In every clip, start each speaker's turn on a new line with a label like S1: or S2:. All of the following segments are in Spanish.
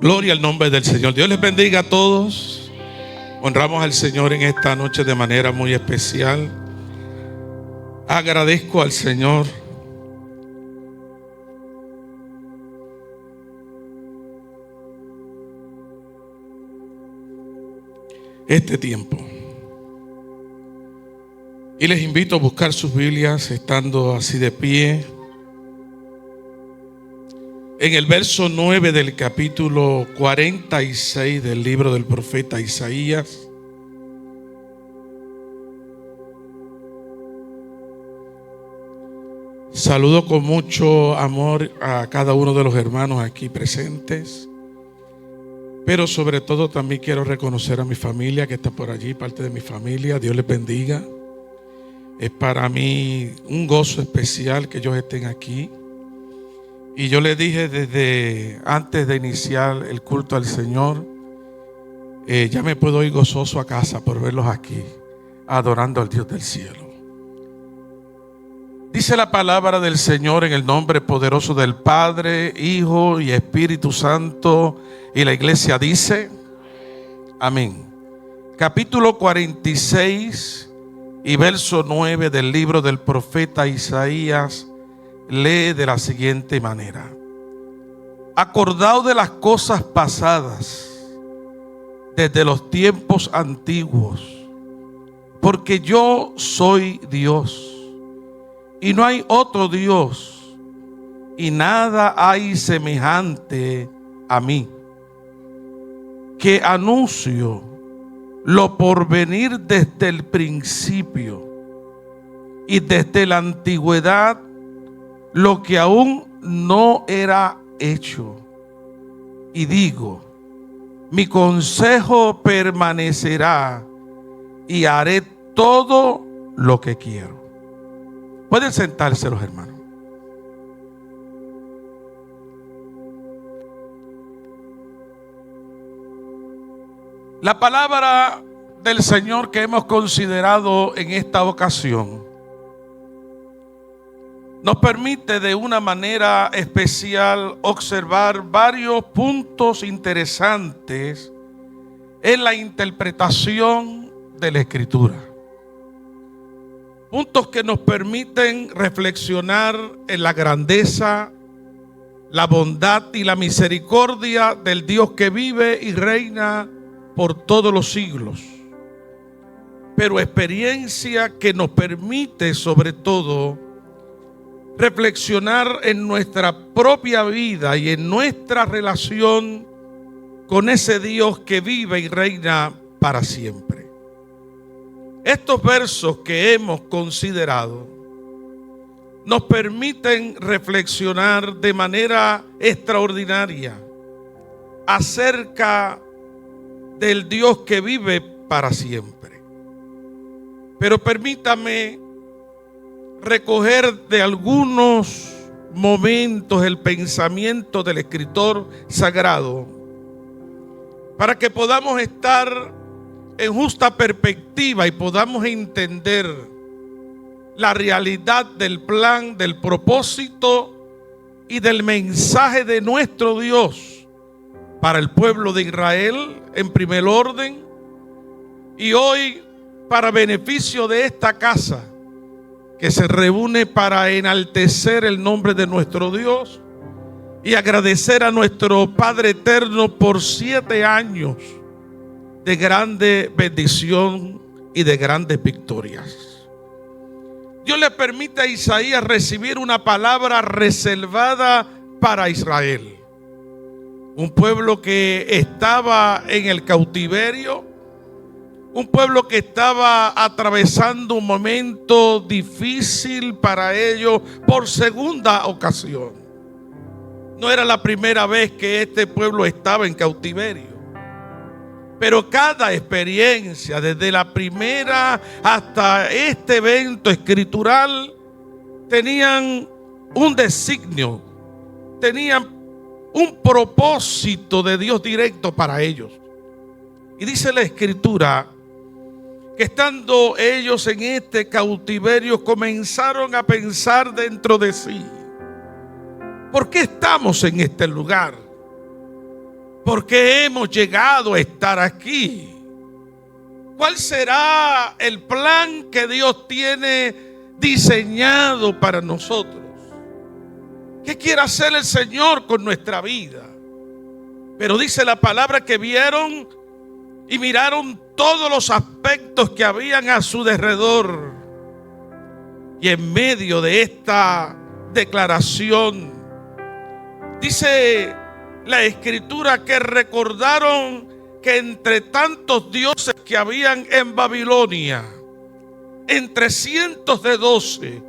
S1: Gloria al nombre del Señor. Dios les bendiga a todos. Honramos al Señor en esta noche de manera muy especial. Agradezco al Señor este tiempo. Y les invito a buscar sus Biblias estando así de pie. En el verso 9 del capítulo 46 del libro del profeta Isaías. Saludo con mucho amor a cada uno de los hermanos aquí presentes. Pero sobre todo también quiero reconocer a mi familia que está por allí, parte de mi familia. Dios les bendiga. Es para mí un gozo especial que ellos estén aquí. Y yo le dije desde antes de iniciar el culto al Señor, ya me puedo ir gozoso a casa por verlos aquí, adorando al Dios del cielo. Dice la palabra del Señor en el nombre poderoso del Padre, Hijo y Espíritu Santo. Y la iglesia dice, amén. Capítulo 46 y verso 9 del libro del profeta Isaías. Lee de la siguiente manera: acordaos de las cosas pasadas, desde los tiempos antiguos, porque yo soy Dios, y no hay otro Dios, y nada hay semejante a mí, que anuncio lo por venir desde el principio, y desde la antigüedad lo que aún no era hecho. Y digo, mi consejo permanecerá y haré todo lo que quiero. Pueden sentarse los hermanos. La palabra del Señor que hemos considerado en esta ocasión nos permite de una manera especial observar varios puntos interesantes en la interpretación de la Escritura. Puntos que nos permiten reflexionar en la grandeza, la bondad y la misericordia del Dios que vive y reina por todos los siglos. Pero experiencia que nos permite sobre todo reflexionar en nuestra propia vida y en nuestra relación con ese Dios que vive y reina para siempre. Estos versos que hemos considerado nos permiten reflexionar de manera extraordinaria acerca del Dios que vive para siempre. Pero permítame recoger de algunos momentos el pensamiento del escritor sagrado para que podamos estar en justa perspectiva y podamos entender la realidad del plan, del propósito y del mensaje de nuestro Dios para el pueblo de Israel en primer orden, y hoy para beneficio de esta casa que se reúne para enaltecer el nombre de nuestro Dios y agradecer a nuestro Padre eterno por 7 años de grande bendición y de grandes victorias. Dios le permite a Isaías recibir una palabra reservada para Israel, un pueblo que estaba en el cautiverio, un pueblo que estaba atravesando un momento difícil para ellos por segunda ocasión. No era la primera vez que este pueblo estaba en cautiverio, pero cada experiencia, desde la primera hasta este evento escritural, tenían un designio, tenían un propósito de Dios directo para ellos. Y dice la Escritura que estando ellos en este cautiverio comenzaron a pensar dentro de sí: ¿por qué estamos en este lugar? ¿Por qué hemos llegado a estar aquí? ¿Cuál será el plan que Dios tiene diseñado para nosotros? ¿Qué quiere hacer el Señor con nuestra vida? Pero dice la palabra que vieron y miraron todos los aspectos que habían a su derredor. Y en medio de esta declaración, dice la Escritura que recordaron que entre tantos dioses que habían en Babilonia, entre cientos de 12,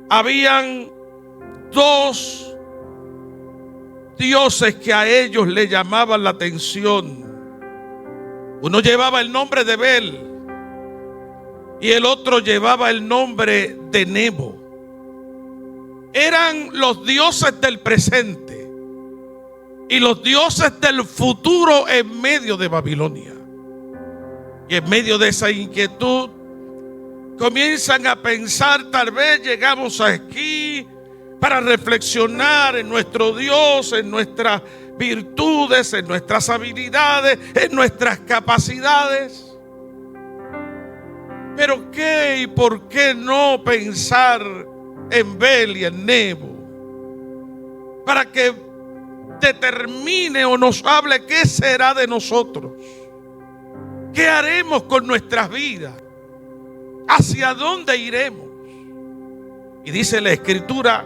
S1: habían 2 dioses que a ellos le llamaban la atención. Uno llevaba el nombre de Bel y el otro llevaba el nombre de Nebo. Eran los dioses del presente y los dioses del futuro en medio de Babilonia. Y en medio de esa inquietud comienzan a pensar, tal vez llegamos aquí para reflexionar en nuestro Dios, en nuestras virtudes, en nuestras habilidades, en nuestras capacidades. Pero ¿qué y por qué no pensar en Bel y en Nebo? Para que determine o nos hable qué será de nosotros, qué haremos con nuestras vidas, hacia dónde iremos. Y dice la Escritura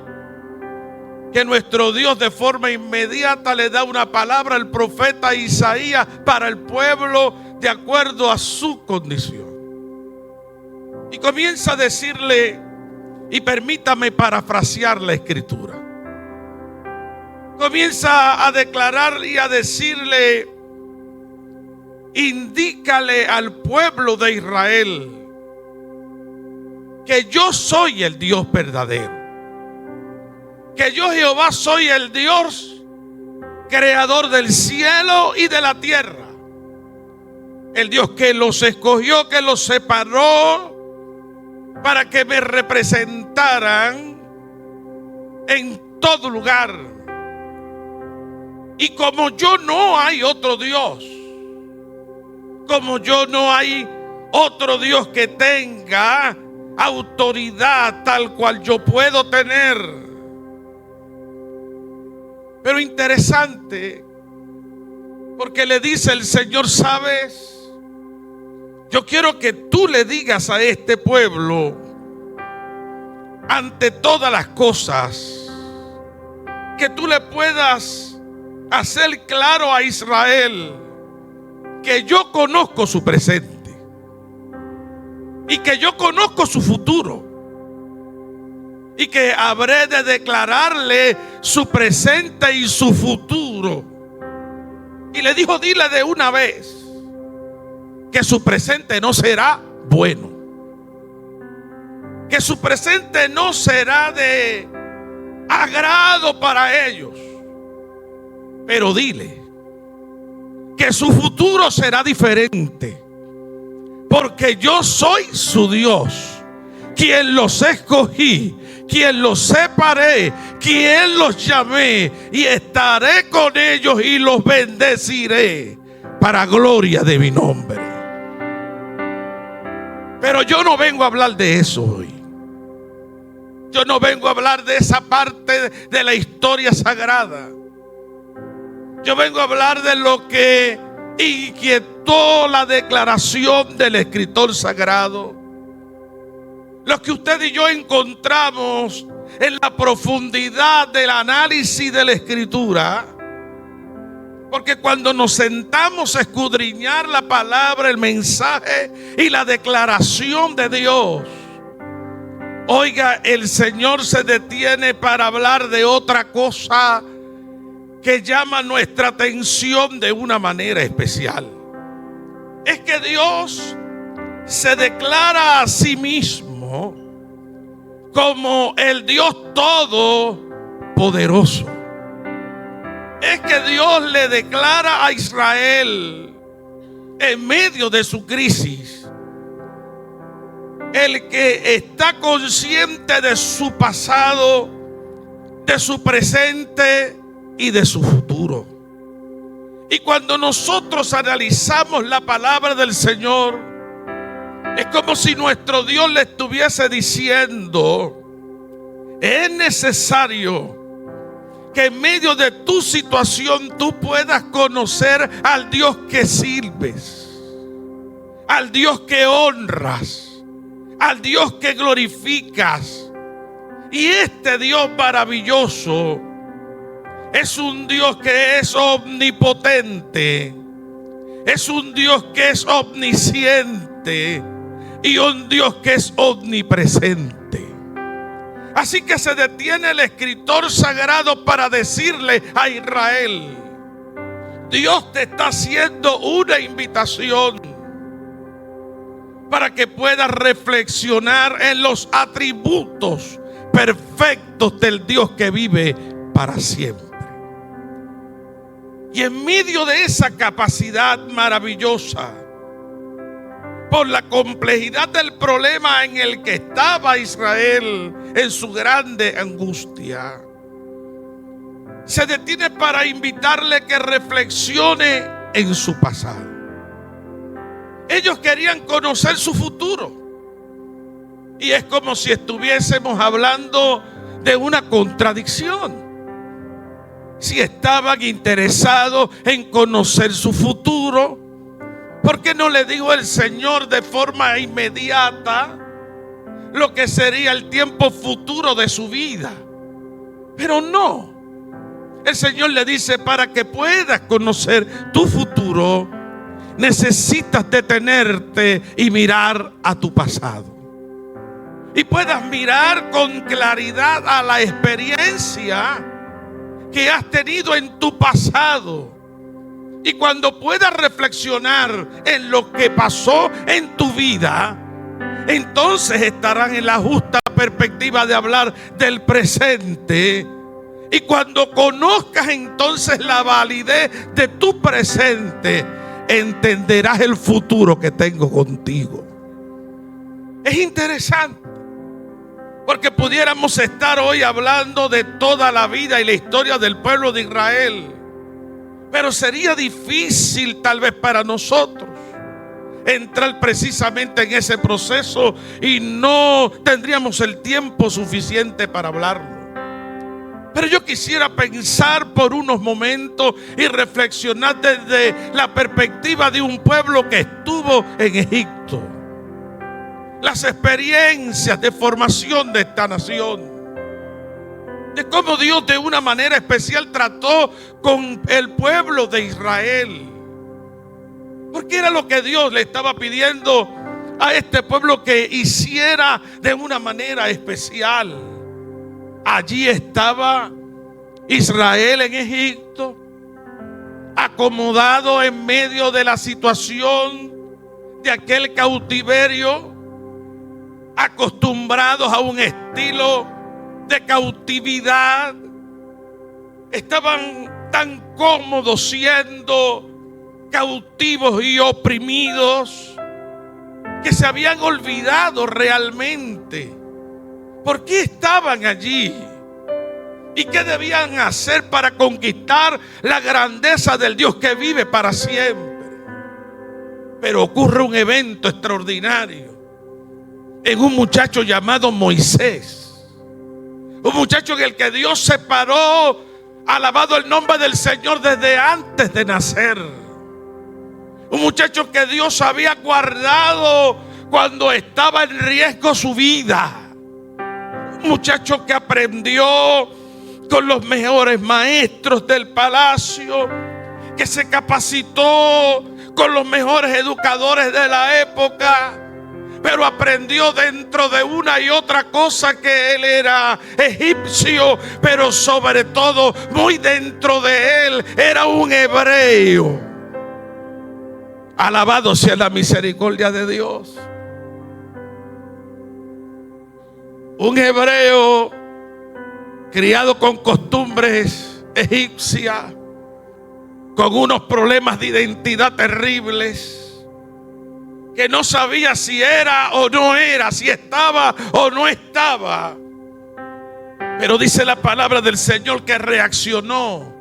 S1: que nuestro Dios de forma inmediata le da una palabra al profeta Isaías para el pueblo de acuerdo a su condición. Y comienza a decirle, y permítame parafrasear la Escritura. Comienza a declarar y a decirle, indícale al pueblo de Israel que yo soy el Dios verdadero. Que yo Jehová soy el Dios creador del cielo y de la tierra. El Dios que los escogió, que los separó para que me representaran en todo lugar. Y como yo no hay otro Dios, como yo no hay otro Dios que tenga autoridad tal cual yo puedo tener. Pero interesante, porque le dice el Señor, ¿sabes? Yo quiero que tú le digas a este pueblo, ante todas las cosas, que tú le puedas hacer claro a Israel que yo conozco su presente y que yo conozco su futuro. Y que habré de declararle su presente y su futuro. Y le dijo, dile de una vez que su presente no será bueno, que su presente no será de agrado para ellos, pero dile que su futuro será diferente, porque yo soy su Dios, quien los escogí, quien los separé, quien los llamé, y estaré con ellos y los bendeciré para gloria de mi nombre. Pero yo no vengo a hablar de eso hoy. Yo no vengo a hablar de esa parte de la historia sagrada. Yo vengo a hablar de lo que inquietó la declaración del escritor sagrado. Lo que usted y yo encontramos en la profundidad del análisis de la Escritura. Porque cuando nos sentamos a escudriñar la palabra, el mensaje y la declaración de Dios, oiga, el Señor se detiene para hablar de otra cosa que llama nuestra atención de una manera especial. Es que Dios se declara a sí mismo como el Dios todopoderoso. Es que Dios le declara a Israel en medio de su crisis, el que está consciente de su pasado, de su presente y de su futuro. Y cuando nosotros analizamos la palabra del Señor, es como si nuestro Dios le estuviese diciendo: es necesario que en medio de tu situación tú puedas conocer al Dios que sirves, al Dios que honras, al Dios que glorificas. Y este Dios maravilloso es un Dios que es omnipotente, es un Dios que es omnisciente y un Dios que es omnipresente. Así que se detiene el escritor sagrado para decirle a Israel: Dios te está haciendo una invitación para que puedas reflexionar en los atributos perfectos del Dios que vive para siempre. Y en medio de esa capacidad maravillosa, por la complejidad del problema en el que estaba Israel en su grande angustia, se detiene para invitarle que reflexione en su pasado. Ellos querían conocer su futuro, y es como si estuviésemos hablando de una contradicción. Si estaban interesados en conocer su futuro, ¿por qué no le dijo el Señor de forma inmediata lo que sería el tiempo futuro de su vida? Pero no. El Señor le dice: para que puedas conocer tu futuro, necesitas detenerte y mirar a tu pasado. Y puedas mirar con claridad a la experiencia que has tenido en tu pasado. Y cuando puedas reflexionar en lo que pasó en tu vida, entonces estarán en la justa perspectiva de hablar del presente. Y cuando conozcas entonces la validez de tu presente, entenderás el futuro que tengo contigo. Es interesante, porque pudiéramos estar hoy hablando de toda la vida y la historia del pueblo de Israel, pero sería difícil tal vez para nosotros entrar precisamente en ese proceso, y no tendríamos el tiempo suficiente para hablarlo. Pero yo quisiera pensar por unos momentos y reflexionar desde la perspectiva de un pueblo que estuvo en Egipto, las experiencias de formación de esta nación, de cómo Dios de una manera especial trató con el pueblo de Israel, porque era lo que Dios le estaba pidiendo a este pueblo que hiciera de una manera especial. Allí estaba Israel en Egipto, acomodado en medio de la situación de aquel cautiverio, acostumbrados a un estilo de cautividad. Estaban tan cómodos siendo cautivos y oprimidos que se habían olvidado realmente por qué estaban allí y qué debían hacer para conquistar la grandeza del Dios que vive para siempre. Pero ocurre un evento extraordinario en un muchacho llamado Moisés, un muchacho en el que Dios separó, alabado el nombre del Señor, desde antes de nacer. Un muchacho que Dios había guardado cuando estaba en riesgo su vida. Un muchacho que aprendió con los mejores maestros del palacio, que se capacitó con los mejores educadores de la época, pero aprendió dentro de una y otra cosa que él era egipcio, pero sobre todo, muy dentro de él, era un hebreo. Alabado sea la misericordia de Dios. Un hebreo criado con costumbres egipcias, con unos problemas de identidad terribles, que no sabía si era o no era, si estaba o no estaba. Pero dice la palabra del Señor que reaccionó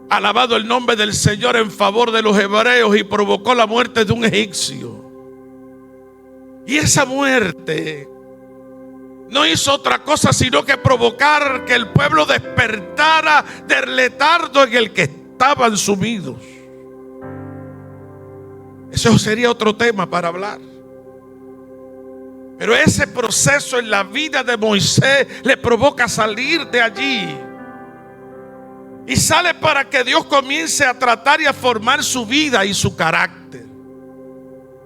S1: alabado el nombre del Señor, en favor de los hebreos y provocó la muerte de un egipcio. Y esa muerte no hizo otra cosa sino que provocar que el pueblo despertara del letargo en el que estaban sumidos. Eso sería otro tema para hablar. Pero ese proceso en la vida de Moisés le provoca salir de allí. Y sale para que Dios comience a tratar y a formar su vida y su carácter.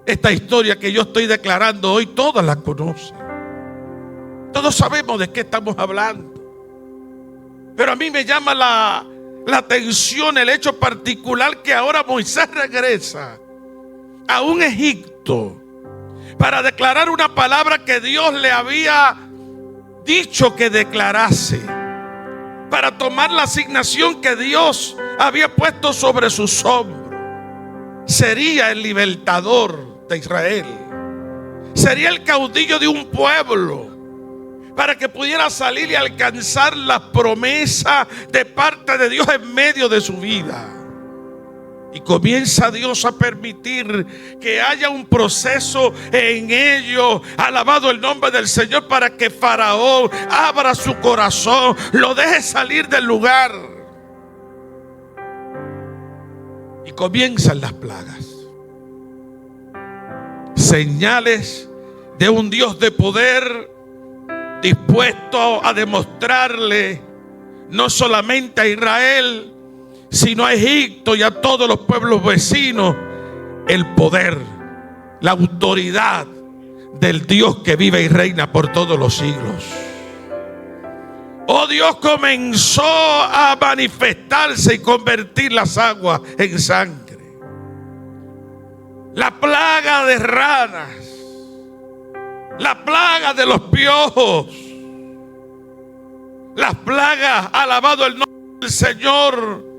S1: Esta historia que yo estoy declarando hoy, todas la conocen. Todos sabemos de qué estamos hablando. Pero a mí me llama la atención el hecho particular que ahora Moisés regresa a un Egipto para declarar una palabra que Dios le había dicho que declarase, para tomar la asignación que Dios había puesto sobre sus hombros. Sería el libertador de Israel, sería el caudillo de un pueblo, para que pudiera salir y alcanzar la promesa de parte de Dios en medio de su vida. Y comienza Dios a permitir que haya un proceso en ellos, alabado el nombre del Señor, para que Faraón abra su corazón, lo deje salir del lugar. Y comienzan las plagas, señales de un Dios de poder dispuesto a demostrarle no solamente a Israel, sino a Egipto y a todos los pueblos vecinos, el poder, la autoridad del Dios que vive y reina por todos los siglos. Oh, Dios comenzó a manifestarse y convertir las aguas en sangre. La plaga de ranas, la plaga de los piojos, las plagas, alabado el nombre del Señor,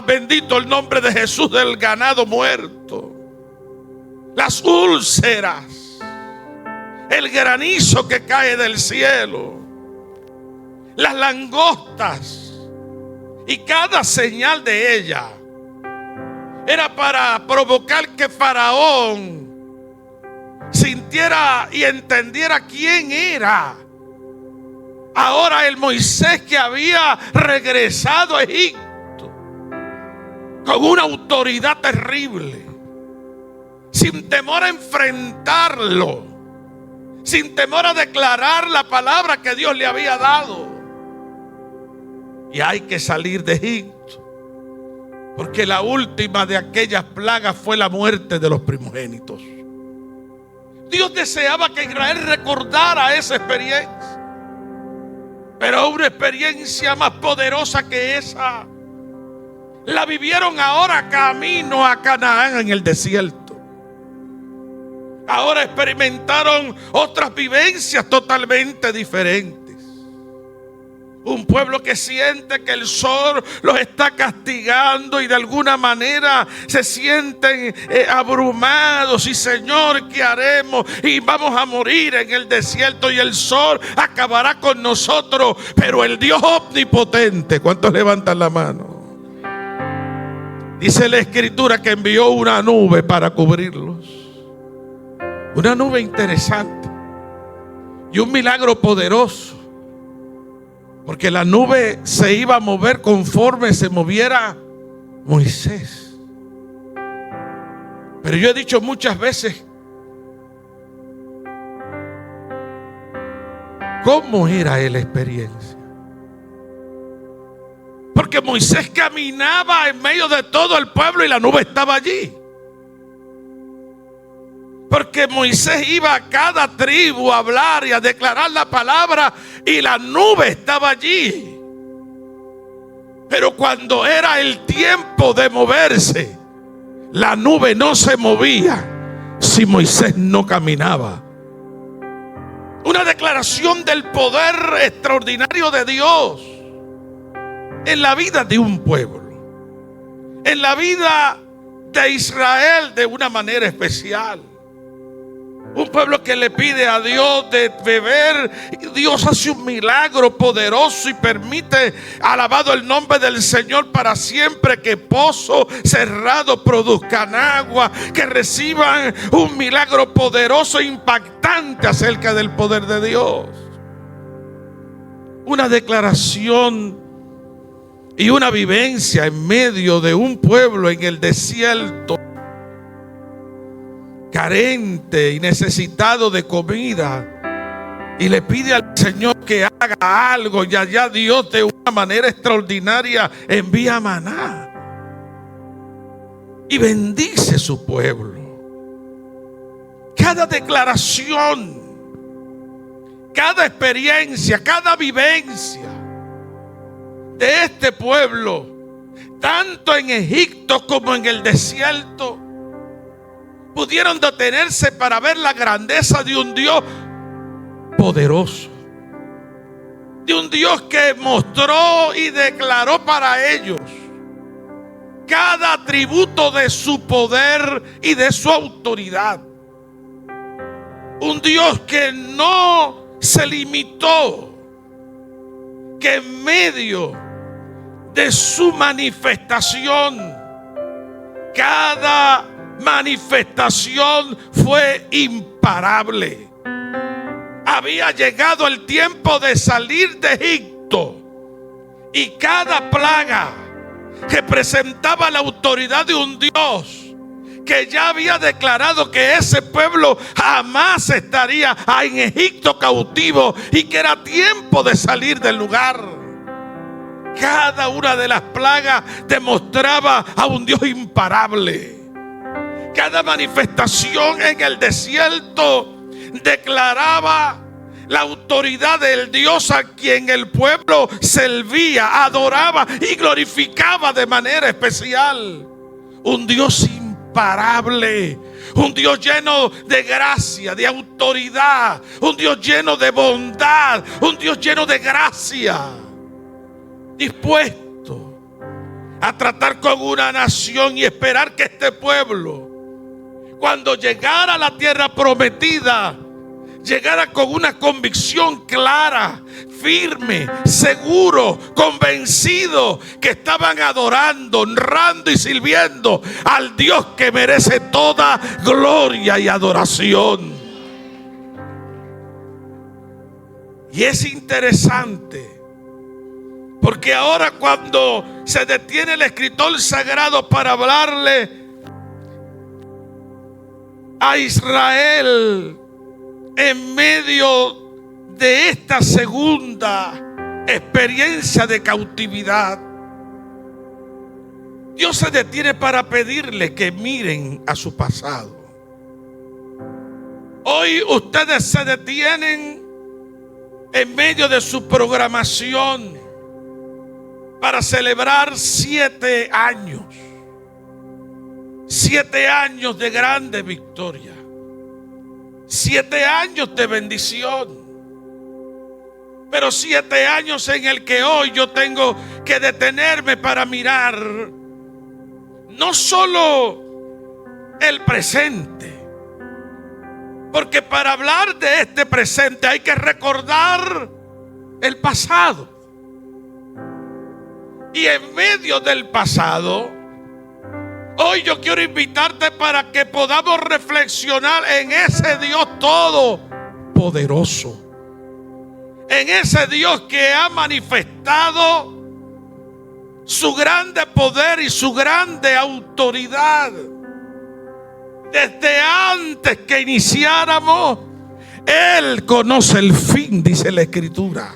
S1: bendito el nombre de Jesús, del ganado muerto, las úlceras, el granizo que cae del cielo, las langostas, y cada señal de ella era para provocar que Faraón sintiera y entendiera quién era ahora el Moisés que había regresado a Egipto con una autoridad terrible, sin temor a enfrentarlo, sin temor a declarar la palabra que Dios le había dado. Y hay que salir de Egipto, porque la última de aquellas plagas fue la muerte de los primogénitos. Dios deseaba que Israel recordara esa experiencia, pero una experiencia más poderosa que esa la vivieron ahora camino a Canaán en el desierto. Ahora experimentaron otras vivencias totalmente diferentes. Un pueblo que siente que el sol los está castigando y de alguna manera se sienten abrumados. Y Señor, ¿qué haremos? Y vamos a morir en el desierto y el sol acabará con nosotros. Pero el Dios omnipotente, ¿cuántos levantan la mano? Dice la Escritura que envió una nube para cubrirlos. Una nube interesante y un milagro poderoso, porque la nube se iba a mover conforme se moviera Moisés. Pero yo he dicho muchas veces, ¿cómo era la experiencia? Porque Moisés caminaba en medio de todo el pueblo y la nube estaba allí. Porque Moisés iba a cada tribu a hablar y a declarar la palabra y la nube estaba allí. Pero cuando era el tiempo de moverse, la nube no se movía si Moisés no caminaba. Una declaración del poder extraordinario de Dios en la vida de un pueblo, en la vida de Israel de una manera especial. Un pueblo que le pide a Dios de beber. Dios hace un milagro poderoso y permite, alabado el nombre del Señor para siempre, que pozos cerrados produzcan agua, que reciban un milagro poderoso e impactante acerca del poder de Dios. Una declaración y una vivencia en medio de un pueblo en el desierto, carente y necesitado de comida, y le pide al Señor que haga algo, y allá Dios de una manera extraordinaria envía maná y bendice su pueblo. Cada declaración, cada experiencia, cada vivencia de este pueblo, tanto en Egipto como en el desierto, pudieron detenerse para ver la grandeza de un Dios poderoso, de un Dios que mostró y declaró para ellos cada atributo de su poder y de su autoridad. Un Dios que no se limitó, que en medio de su manifestación, cada manifestación fue imparable. Había llegado el tiempo de salir de Egipto, y cada plaga representaba la autoridad de un Dios que ya había declarado que ese pueblo jamás estaría en Egipto cautivo y que era tiempo de salir del lugar. Cada una de las plagas demostraba a un Dios imparable. Cada manifestación en el desierto declaraba la autoridad del Dios a quien el pueblo servía, adoraba y glorificaba de manera especial. Un Dios imparable, un Dios lleno de gracia, de autoridad, un Dios lleno de bondad, un Dios lleno de gracia, dispuesto a tratar con una nación y esperar que este pueblo, cuando llegara a la tierra prometida, llegara con una convicción clara, firme, seguro, convencido que estaban adorando, honrando y sirviendo al Dios que merece toda gloria y adoración. Y es interesante, porque ahora cuando se detiene el escritor sagrado para hablarle a Israel en medio de esta segunda experiencia de cautividad, Dios se detiene para pedirle que miren a su pasado. Hoy ustedes se detienen en medio de su programación para celebrar 7 años. 7 años de grande victoria. 7 años de bendición. Pero 7 años en el que hoy yo tengo que detenerme para mirar no solo el presente, porque para hablar de este presente hay que recordar el pasado. Y en medio del pasado, hoy yo quiero invitarte para que podamos reflexionar en ese Dios todopoderoso, en ese Dios que ha manifestado su grande poder y su grande autoridad. Desde antes que iniciáramos, Él conoce el fin, dice la Escritura.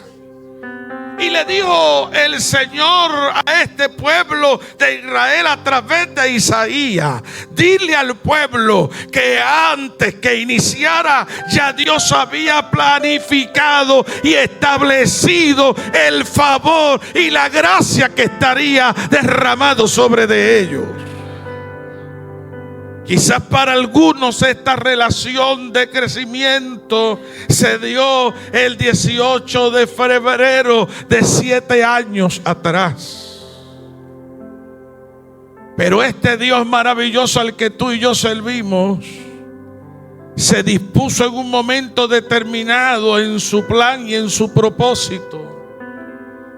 S1: Y le dijo el Señor a este pueblo de Israel a través de Isaías: dile al pueblo que antes que iniciara ya Dios había planificado y establecido el favor y la gracia que estaría derramado sobre de ellos. Quizás para algunos esta relación de crecimiento se dio el 18 de febrero de 7 años atrás. Pero este Dios maravilloso al que tú y yo servimos se dispuso en un momento determinado en su plan y en su propósito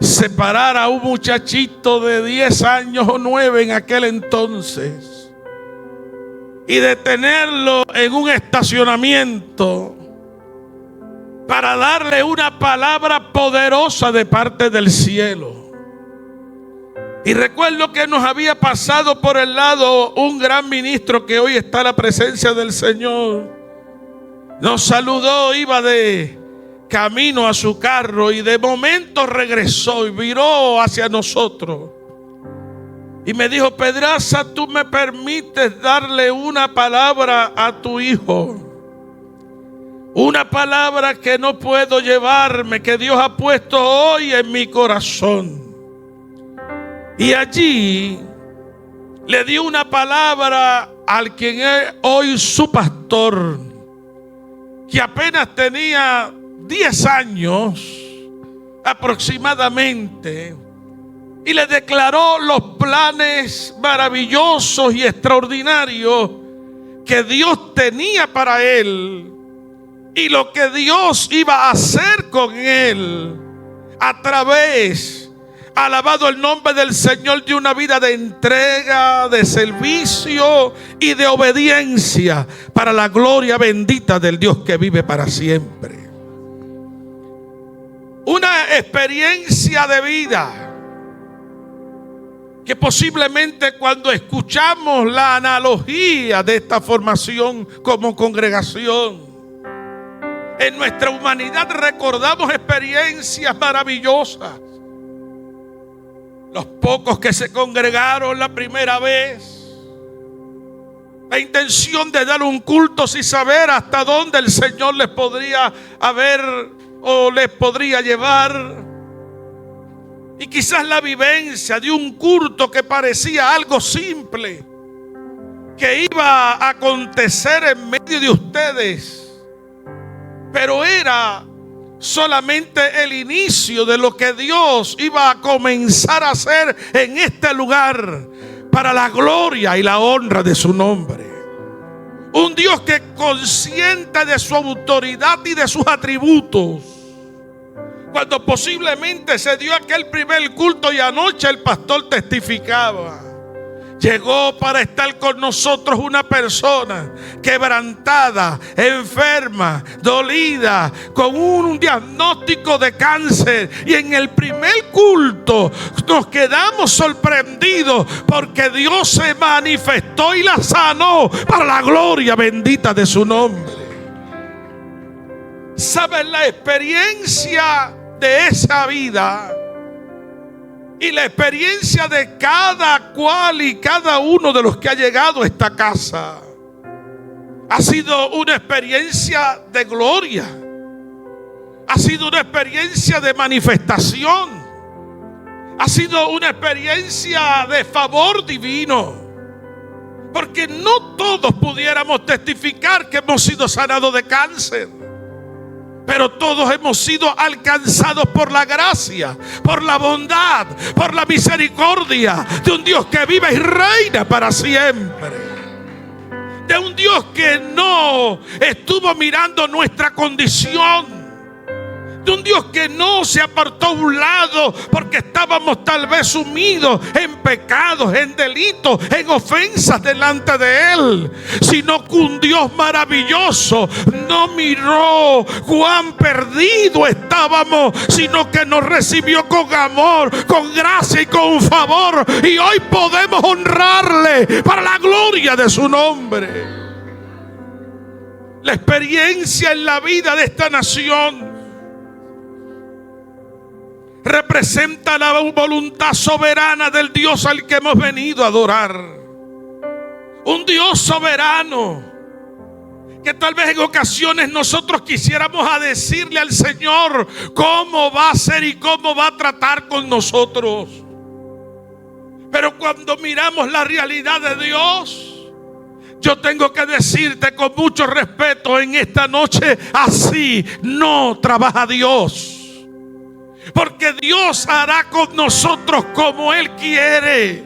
S1: separar a un muchachito de 10 años o 9 en aquel entonces y detenerlo en un estacionamiento para darle una palabra poderosa de parte del cielo. Y recuerdo que nos había pasado por el lado un gran ministro que hoy está en la presencia del Señor. Nos saludó, iba de camino a su carro y de momento regresó y viró hacia nosotros. Y me dijo: Pedraza, ¿tú me permites darle una palabra a tu hijo? Una palabra que no puedo llevarme, que Dios ha puesto hoy en mi corazón. Y allí le dio una palabra al quien es hoy su pastor, que apenas tenía 10 años aproximadamente, y le declaró los planes maravillosos y extraordinarios que Dios tenía para él y lo que Dios iba a hacer con él a través, alabado el nombre del Señor, de una vida de entrega, de servicio y de obediencia para la gloria bendita del Dios que vive para siempre. Una experiencia de vida que posiblemente cuando escuchamos la analogía de esta formación como congregación, en nuestra humanidad recordamos experiencias maravillosas. Los pocos que se congregaron la primera vez, la intención de dar un culto sin saber hasta dónde el Señor les podría haber o les podría llevar. Y quizás la vivencia de un culto que parecía algo simple, que iba a acontecer en medio de ustedes, pero era solamente el inicio de lo que Dios iba a comenzar a hacer en este lugar para la gloria y la honra de su nombre. Un Dios que, consciente de su autoridad y de sus atributos, cuando posiblemente se dio aquel primer culto y anoche el pastor testificaba, llegó para estar con nosotros una persona quebrantada, enferma, dolida, con un diagnóstico de cáncer. Y en el primer culto nos quedamos sorprendidos porque Dios se manifestó y la sanó para la gloria bendita de su nombre. ¿Saben? La experiencia de esa vida y la experiencia de cada cual y cada uno de los que ha llegado a esta casa ha sido una experiencia de gloria, ha sido una experiencia de manifestación, ha sido una experiencia de favor divino, porque no todos pudiéramos testificar que hemos sido sanados de cáncer, pero todos hemos sido alcanzados por la gracia, por la bondad, por la misericordia de un Dios que vive y reina para siempre. De un Dios que no estuvo mirando nuestra condición. De un Dios que no se apartó a un lado porque estábamos tal vez sumidos en pecados, en delitos, en ofensas delante de Él, sino que un Dios maravilloso no miró cuán perdido estábamos, sino que nos recibió con amor, con gracia y con favor, y hoy podemos honrarle para la gloria de su nombre. La experiencia en la vida de esta nación representa la voluntad soberana del Dios al que hemos venido a adorar. Un Dios soberano que tal vez en ocasiones nosotros quisiéramos a decirle al Señor cómo va a ser y cómo va a tratar con nosotros. Pero cuando miramos la realidad de Dios, yo tengo que decirte con mucho respeto en esta noche: así no trabaja Dios. Porque Dios hará con nosotros como Él quiere.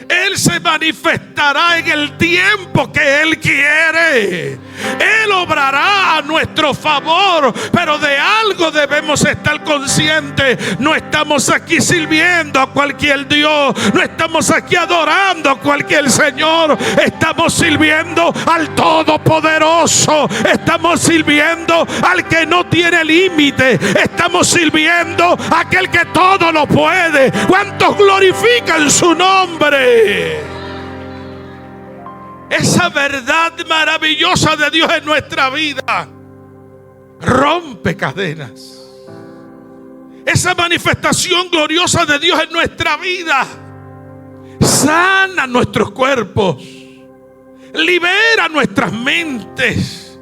S1: Él se manifestará en el tiempo que Él quiere. Él obrará a nuestro favor, pero de algo debemos estar conscientes. No estamos aquí sirviendo a cualquier Dios, no estamos aquí adorando a cualquier Señor. Estamos sirviendo al Todopoderoso, estamos sirviendo al que no tiene límite, estamos sirviendo a aquel que todo lo puede. ¿Cuántos glorifican su nombre? Esa verdad maravillosa de Dios en nuestra vida rompe cadenas. Esa manifestación gloriosa de Dios en nuestra vida sana nuestros cuerpos, libera nuestras mentes,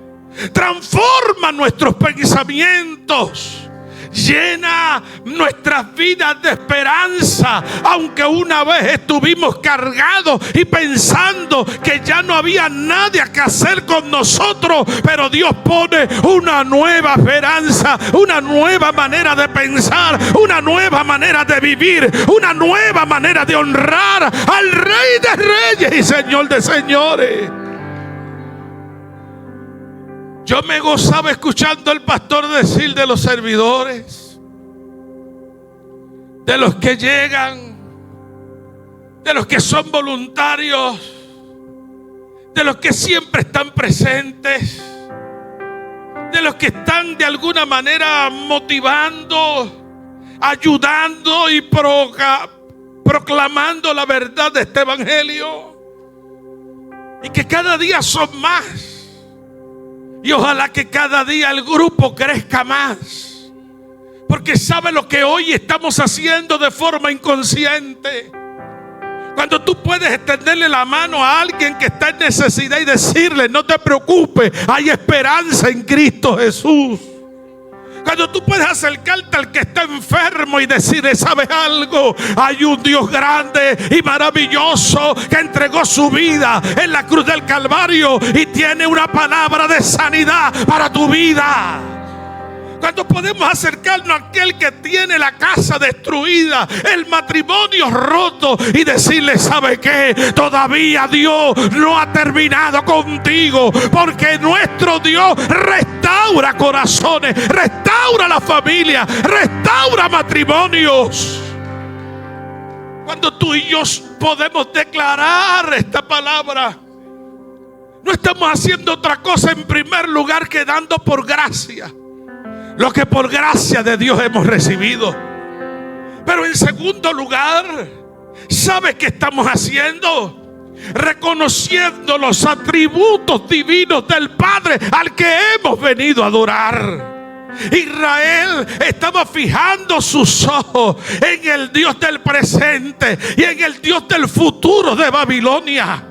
S1: transforma nuestros pensamientos, llena nuestras vidas de esperanza. Aunque una vez estuvimos cargados y pensando que ya no había nadie que hacer con nosotros, pero Dios pone una nueva esperanza, una nueva manera de pensar, una nueva manera de vivir, una nueva manera de honrar al Rey de Reyes y Señor de Señores. Yo me gozaba escuchando al pastor decir de los servidores, de los que llegan, de los que son voluntarios, de los que siempre están presentes, de los que están de alguna manera motivando, ayudando y proclamando la verdad de este evangelio, y que cada día son más. Y ojalá que cada día el grupo crezca más, porque sabe lo que hoy estamos haciendo de forma inconsciente. Cuando tú puedes extenderle la mano a alguien que está en necesidad y decirle: no te preocupes, hay esperanza en Cristo Jesús. Cuando tú puedes acercarte al que está enfermo y decirle: ¿sabes algo? Hay un Dios grande y maravilloso que entregó su vida en la cruz del Calvario y tiene una palabra de sanidad para tu vida. Cuando podemos acercarnos a aquel que tiene la casa destruida, el matrimonio roto, y decirle: ¿sabe qué? Todavía Dios no ha terminado contigo, porque nuestro Dios restaura corazones, restaura la familia, restaura matrimonios. Cuando tú y yo podemos declarar esta palabra, no estamos haciendo otra cosa en primer lugar que dando por gracia lo que por gracia de Dios hemos recibido. Pero en segundo lugar, ¿sabes qué estamos haciendo? Reconociendo los atributos divinos del Padre al que hemos venido a adorar. Israel estaba fijando sus ojos en el Dios del presente y en el Dios del futuro de Babilonia.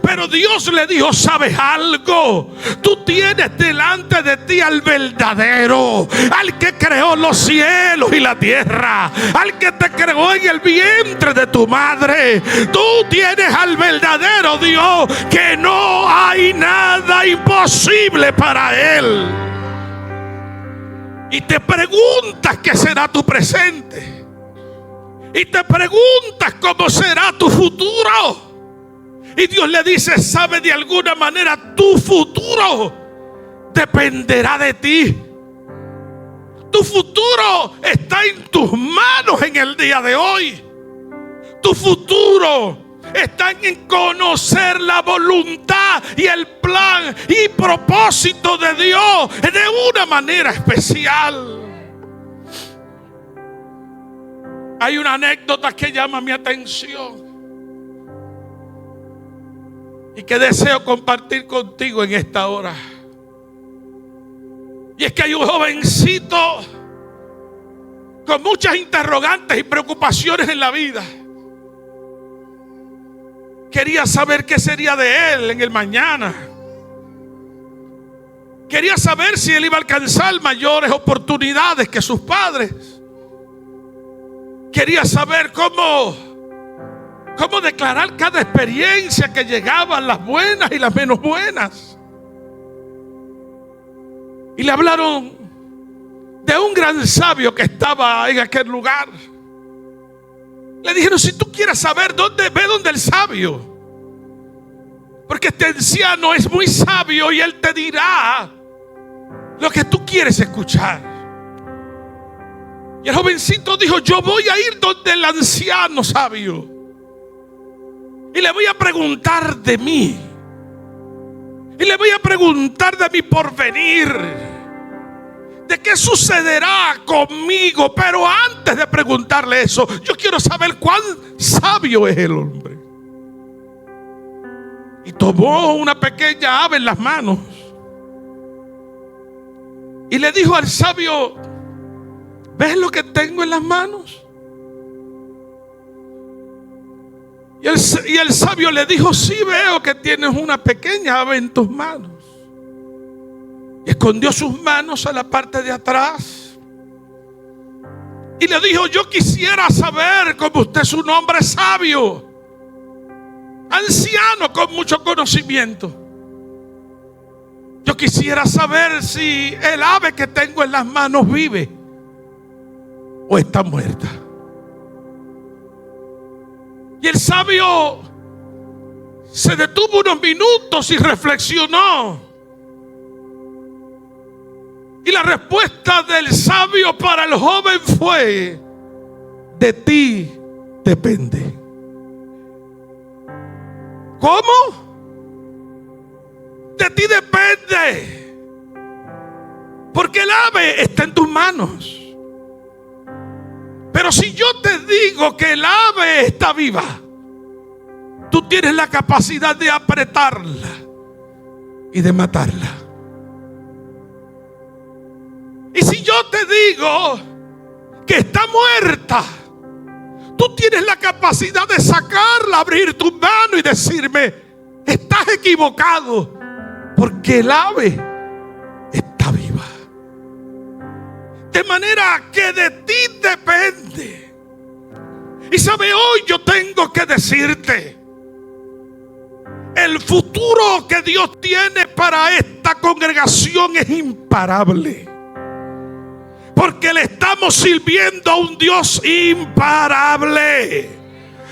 S1: Pero Dios le dijo: ¿sabes algo? Tú tienes delante de ti al verdadero, al que creó los cielos y la tierra, al que te creó en el vientre de tu madre. Tú tienes al verdadero Dios, que no hay nada imposible para Él. Y te preguntas qué será tu presente, y te preguntas cómo será tu futuro. Y Dios le dice: sabe, de alguna manera tu futuro dependerá de ti. Tu futuro está en tus manos en el día de hoy. Tu futuro está en conocer la voluntad y el plan y propósito de Dios de una manera especial. Hay una anécdota que llama mi atención y que deseo compartir contigo en esta hora. Y es que hay un jovencito con muchas interrogantes y preocupaciones en la vida. Quería saber qué sería de él en el mañana. Quería saber si él iba a alcanzar mayores oportunidades que sus padres. Quería saber cómo declarar cada experiencia que llegaba, las buenas y las menos buenas. Y le hablaron de un gran sabio que estaba en aquel lugar. Le dijeron: si tú quieres saber dónde, ve donde el sabio, porque este anciano es muy sabio y él te dirá lo que tú quieres escuchar. Y el jovencito dijo: yo voy a ir donde el anciano sabio y le voy a preguntar de mí, y le voy a preguntar de mi porvenir, de qué sucederá conmigo. Pero antes de preguntarle eso, yo quiero saber cuán sabio es el hombre. Y tomó una pequeña ave en las manos y le dijo al sabio: ¿ves lo que tengo en las manos? Y el sabio le dijo: sí, veo que tienes una pequeña ave en tus manos. Y escondió sus manos a la parte de atrás y le dijo: yo quisiera saber, como usted es un hombre sabio, anciano con mucho conocimiento, yo quisiera saber si el ave que tengo en las manos vive o está muerta. Y el sabio se detuvo unos minutos y reflexionó. Y la respuesta del sabio para el joven fue: de ti depende. ¿Cómo? De ti depende, porque el ave está en tus manos. Pero si yo te digo que el ave está viva, tú tienes la capacidad de apretarla y de matarla. Y si yo te digo que está muerta, tú tienes la capacidad de sacarla, abrir tu mano y decirme: estás equivocado, porque el ave está viva. De manera que de ti depende. Y sabe, hoy yo tengo que decirte: el futuro que Dios tiene para esta congregación es imparable, porque le estamos sirviendo a un Dios imparable,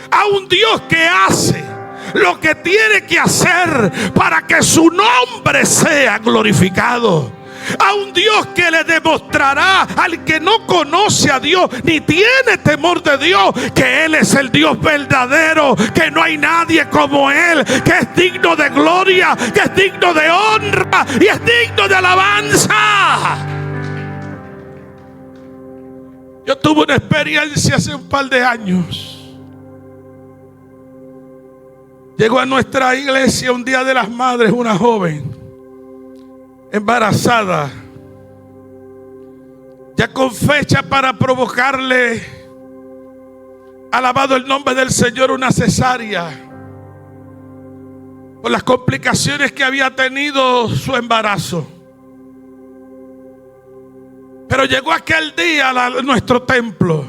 S1: a un Dios que hace lo que tiene que hacer para que su nombre sea glorificado, a un Dios que le demostrará al que no conoce a Dios ni tiene temor de Dios que Él es el Dios verdadero, que no hay nadie como Él, que es digno de gloria, que es digno de honra y es digno de alabanza. Yo tuve una experiencia hace un par de años. Llegó a nuestra iglesia un día de las madres una joven embarazada, ya con fecha para provocarle, alabado el nombre del Señor, una cesárea, por las complicaciones que había tenido su embarazo. Pero llegó aquel día a nuestro templo,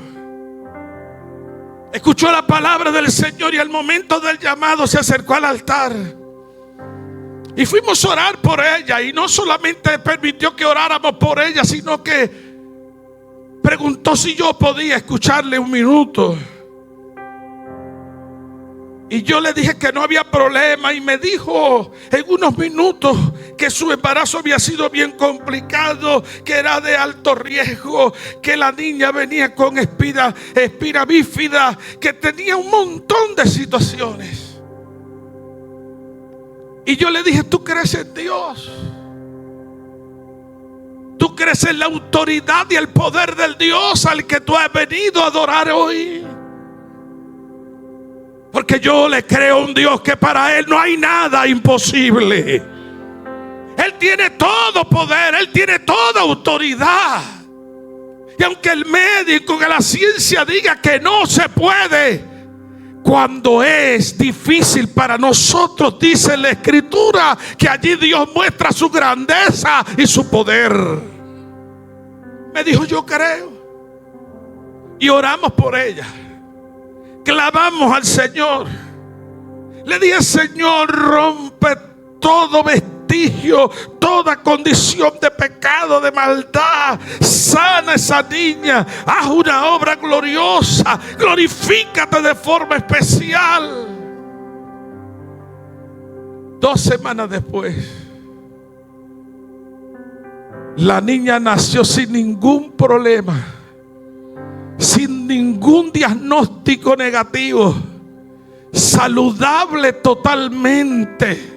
S1: escuchó la palabra del Señor y al momento del llamado se acercó al altar y fuimos a orar por ella. Y no solamente permitió que oráramos por ella, sino que preguntó si yo podía escucharle un minuto. Y yo le dije que no había problema, y me dijo en unos minutos que su embarazo había sido bien complicado, que era de alto riesgo, que la niña venía con espina bífida, que tenía un montón de situaciones. Y yo le dije: ¿tú crees en Dios? ¿Tú crees en la autoridad y el poder del Dios al que tú has venido a adorar hoy? Porque yo le creo a un Dios que para Él no hay nada imposible. Él tiene todo poder, Él tiene toda autoridad. Y aunque el médico, que la ciencia diga que no se puede, cuando es difícil para nosotros, dice la Escritura que allí Dios muestra su grandeza y su poder. Me dijo: yo creo. Y oramos por ella, clamamos al Señor. Le dije: Señor, rompe todo vestigio vestigio, toda condición de pecado, de maldad. Sana esa niña, haz una obra gloriosa, glorifícate de forma especial. 2 semanas después, la niña nació sin ningún problema, sin ningún diagnóstico negativo, saludable totalmente.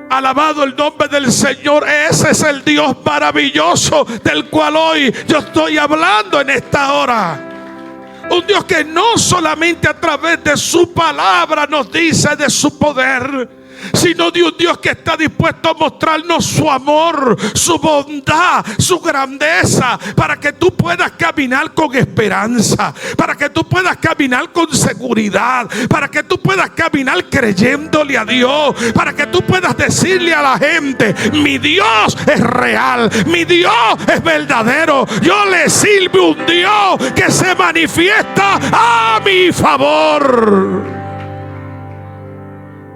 S1: Alabado el nombre del Señor. Ese es el Dios maravilloso del cual hoy yo estoy hablando en esta hora. Un Dios que no solamente a través de su palabra nos dice de su poder, sino de un Dios que está dispuesto a mostrarnos su amor, su bondad, su grandeza, para que tú puedas caminar con esperanza, para que tú puedas caminar con seguridad, para que tú puedas caminar creyéndole a Dios, para que tú puedas decirle a la gente: mi Dios es real, mi Dios es verdadero, yo le sirvo un Dios que se manifiesta a mi favor.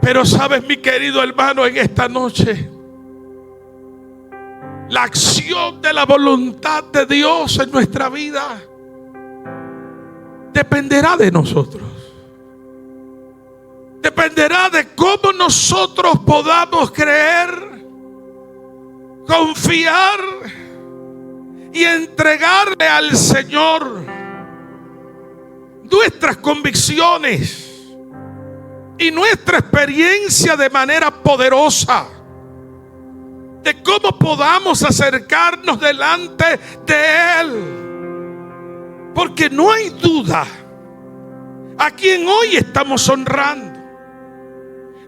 S1: Pero sabes, mi querido hermano, en esta noche, la acción de la voluntad de Dios en nuestra vida dependerá de nosotros. Dependerá de cómo nosotros podamos creer, confiar y entregarle al Señor nuestras convicciones y nuestra experiencia de manera poderosa, de cómo podamos acercarnos delante de Él. Porque no hay duda a quien hoy estamos honrando,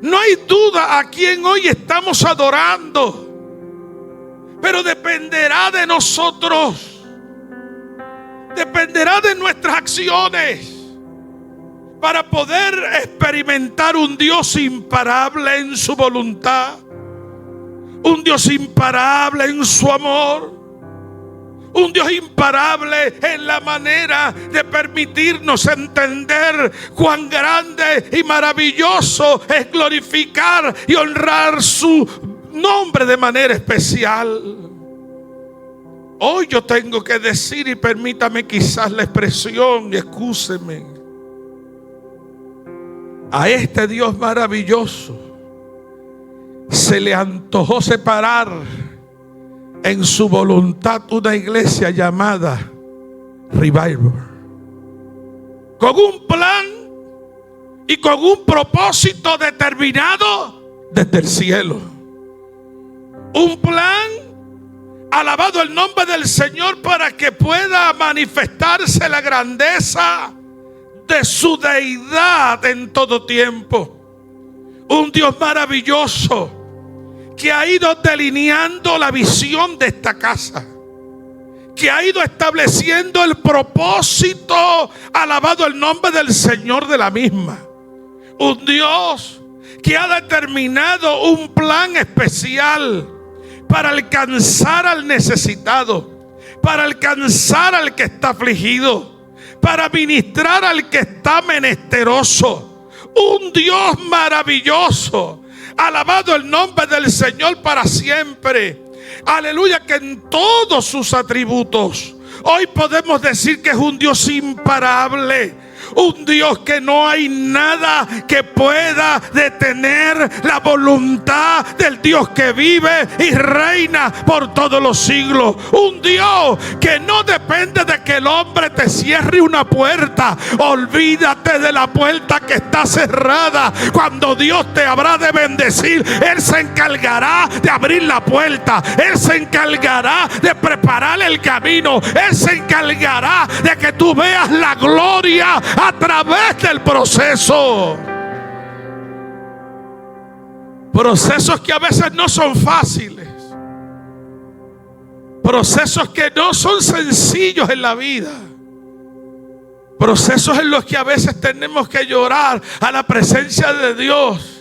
S1: no hay duda a quien hoy estamos adorando, pero dependerá de nosotros, dependerá de nuestras acciones, para poder experimentar un Dios imparable en su voluntad, un Dios imparable en su amor, un Dios imparable en la manera de permitirnos entender cuán grande y maravilloso es glorificar y honrar su nombre de manera especial. Hoy yo tengo que decir, y permítame quizás la expresión, y excúseme, a este Dios maravilloso se le antojó separar en su voluntad una iglesia llamada Revival, con un plan y con un propósito determinado desde el cielo. Un plan, alabado el nombre del Señor, para que pueda manifestarse la grandeza de su deidad en todo tiempo. Un Dios maravilloso que ha ido delineando la visión de esta casa, que ha ido estableciendo el propósito, alabado el nombre del Señor, de la misma. Un Dios que ha determinado un plan especial para alcanzar al necesitado, para alcanzar al que está afligido, para ministrar al que está menesteroso. Un Dios maravilloso, alabado el nombre del Señor para siempre. Aleluya, que en todos sus atributos hoy podemos decir que es un Dios imparable. Un Dios que no hay nada que pueda detener la voluntad del Dios que vive y reina por todos los siglos. Un Dios que no depende de que el hombre te cierre una puerta. Olvídate de la puerta que está cerrada. Cuando Dios te habrá de bendecir, Él se encargará de abrir la puerta. Él se encargará de preparar el camino. Él se encargará de que tú veas la gloria a través del proceso. Procesos que a veces no son fáciles, procesos que no son sencillos en la vida, procesos en los que a veces tenemos que llorar a la presencia de Dios,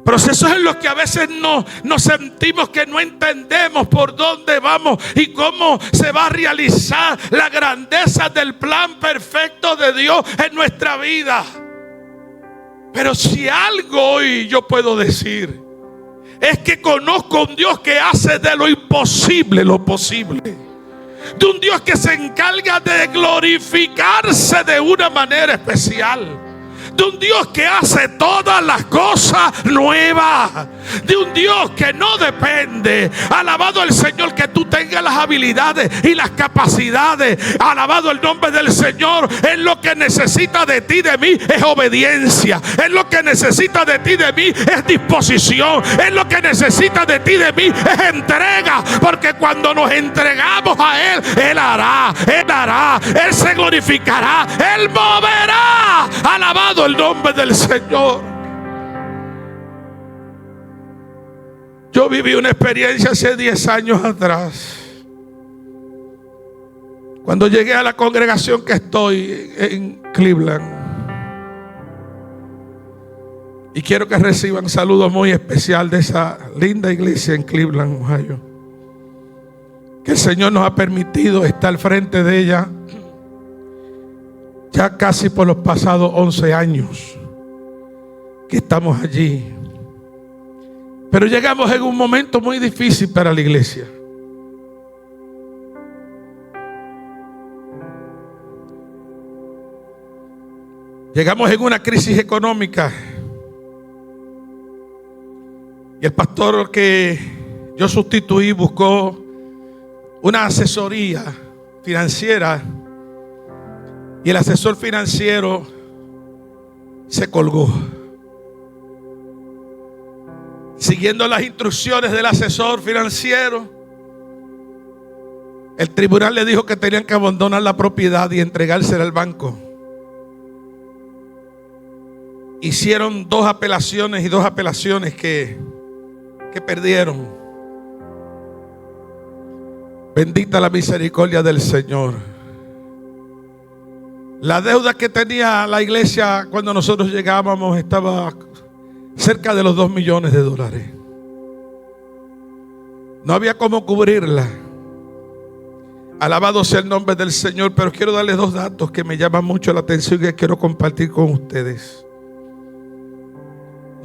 S1: procesos en los que a veces nos sentimos que no entendemos por dónde vamos y cómo se va a realizar la grandeza del plan perfecto de Dios en nuestra vida. Pero si algo hoy yo puedo decir, es que conozco un Dios que hace de lo imposible lo posible. De un Dios que se encarga de glorificarse de una manera especial. De un Dios que hace todas las cosas nuevas. De un Dios que no depende, alabado el Señor, que tú tengas las habilidades y las capacidades. Alabado el nombre del Señor. Él lo que necesita de ti, de mí, es obediencia. Él lo que necesita de ti, de mí, es disposición. Él lo que necesita de ti, de mí, es entrega. Porque cuando nos entregamos a Él, Él hará, Él se glorificará, Él moverá. Alabado el nombre del Señor. Yo viví una experiencia hace 10 años atrás, cuando llegué a la congregación que estoy en Cleveland. Y quiero que reciban saludos muy especial de esa linda iglesia en Cleveland, Ohio, que el Señor nos ha permitido estar al frente de ella ya casi por los pasados 11 años que estamos allí. Pero llegamos en un momento muy difícil para la iglesia. Llegamos en una crisis económica. Y el pastor que yo sustituí buscó una asesoría financiera. Y el asesor financiero se colgó. Siguiendo las instrucciones del asesor financiero, el tribunal le dijo que tenían que abandonar la propiedad y entregársela al banco. Hicieron dos apelaciones que perdieron. Bendita la misericordia del Señor. La deuda que tenía la iglesia cuando nosotros llegábamos estaba cerca de los $2 millones. No había cómo cubrirla. Alabado sea el nombre del Señor. Pero quiero darles dos datos que me llaman mucho la atención y que quiero compartir con ustedes.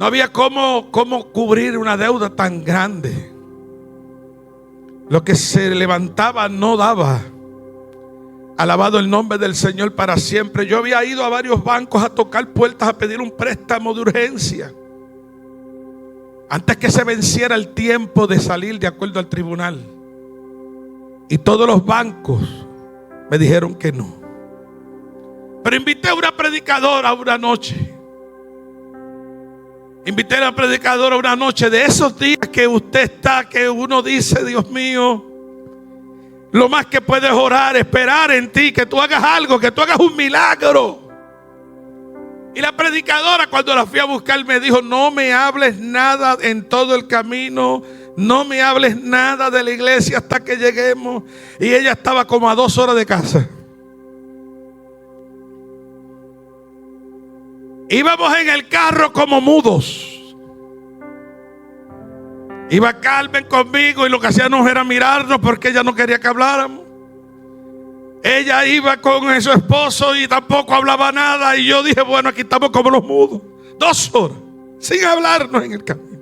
S1: No había cómo cubrir una deuda tan grande. Lo que se levantaba no daba. Alabado el nombre del Señor para siempre. Yo había ido a varios bancos a tocar puertas a pedir un préstamo de urgencia antes que se venciera el tiempo de salir de acuerdo al tribunal. Y todos los bancos me dijeron que no. Pero invité a una predicadora una noche. Invité a la predicadora una noche de esos días que usted está, que uno dice, Dios mío, lo más que puedes orar, esperar en ti, que tú hagas algo, que tú hagas un milagro. Y la predicadora, cuando la fui a buscar, me dijo: no me hables nada en todo el camino, no me hables nada de la iglesia hasta que lleguemos. Y ella estaba como a 2 horas de casa. Íbamos en el carro como mudos. Iba Carmen conmigo y lo que hacíamos era mirarnos porque ella no quería que habláramos. Ella iba con su esposo y tampoco hablaba nada. Y yo dije: bueno, aquí estamos como los mudos. 2 horas sin hablarnos en el camino.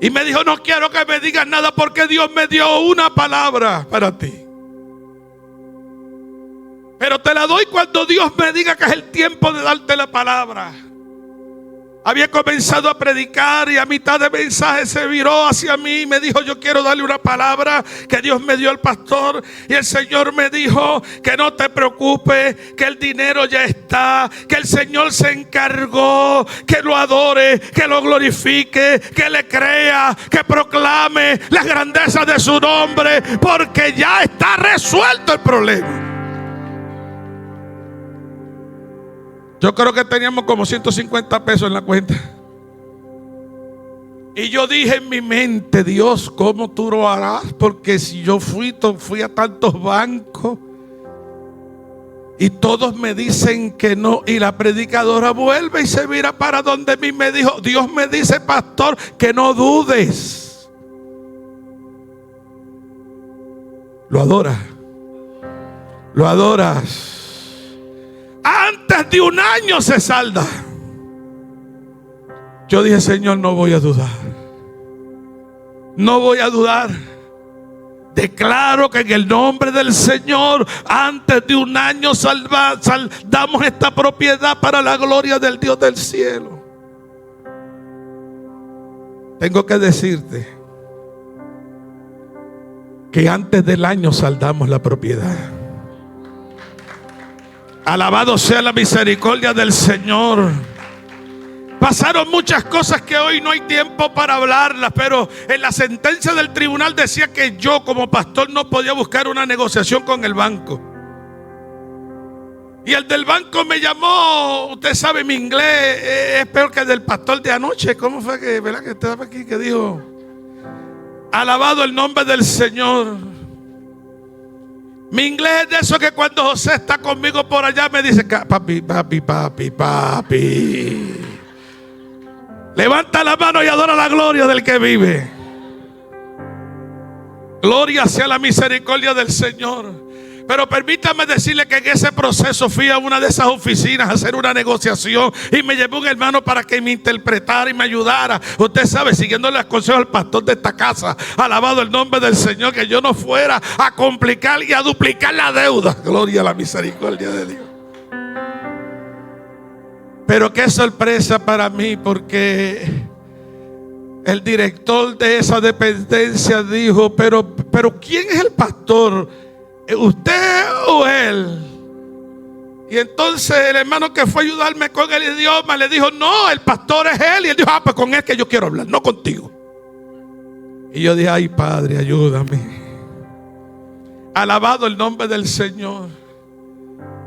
S1: Y me dijo: no quiero que me digas nada porque Dios me dio una palabra para ti. Pero te la doy cuando Dios me diga que es el tiempo de darte la palabra. Había comenzado a predicar y a mitad de mensaje se viró hacia mí y me dijo: yo quiero darle una palabra que Dios me dio al pastor. Y el Señor me dijo que no te preocupes, que el dinero ya está, que el Señor se encargó, que lo adore, que lo glorifique, que le crea, que proclame la grandeza de su nombre, porque ya está resuelto el problema. Yo creo que teníamos como 150 pesos en la cuenta. Y yo dije en mi mente: Dios, ¿cómo tú lo harás? Porque si yo fui a tantos bancos y todos me dicen que no. Y la predicadora vuelve y se mira para donde mí. Me dijo: Dios me dice, pastor, que no dudes. Lo adoras. Lo adoras. Antes de 1 año se salda. Yo dije, Señor, no voy a dudar. No voy a dudar. Declaro que en el nombre del Señor, antes de un año damos esta propiedad para la gloria del Dios del cielo. Tengo que decirte que antes del año saldamos la propiedad. Alabado sea la misericordia del Señor. Pasaron muchas cosas que hoy no hay tiempo para hablarlas, pero en la sentencia del tribunal decía que yo como pastor no podía buscar una negociación con el banco. Y el del banco me llamó, usted sabe mi inglés es peor que el del pastor de anoche. ¿Cómo fue que, verdad, que estaba aquí, que dijo? Alabado el nombre del Señor. Mi inglés es de eso que cuando José está conmigo por allá me dice, papi. Levanta la mano y adora la gloria del que vive. Gloria sea la misericordia del Señor. Pero permítame decirle que en ese proceso fui a una de esas oficinas a hacer una negociación y me llevó un hermano para que me interpretara y me ayudara. Usted sabe, siguiendo los consejos del pastor de esta casa, alabado el nombre del Señor, que yo no fuera a complicar y a duplicar la deuda. Gloria a la misericordia de Dios. Pero qué sorpresa para mí, porque el director de esa dependencia dijo, pero ¿quién es el pastor? ¿Usted o él? Y entonces el hermano que fue a ayudarme con el idioma le dijo, no, el pastor es él. Y él dijo, pues con él que yo quiero hablar, no contigo. Y yo dije, ay Padre, ayúdame. Alabado el nombre del Señor.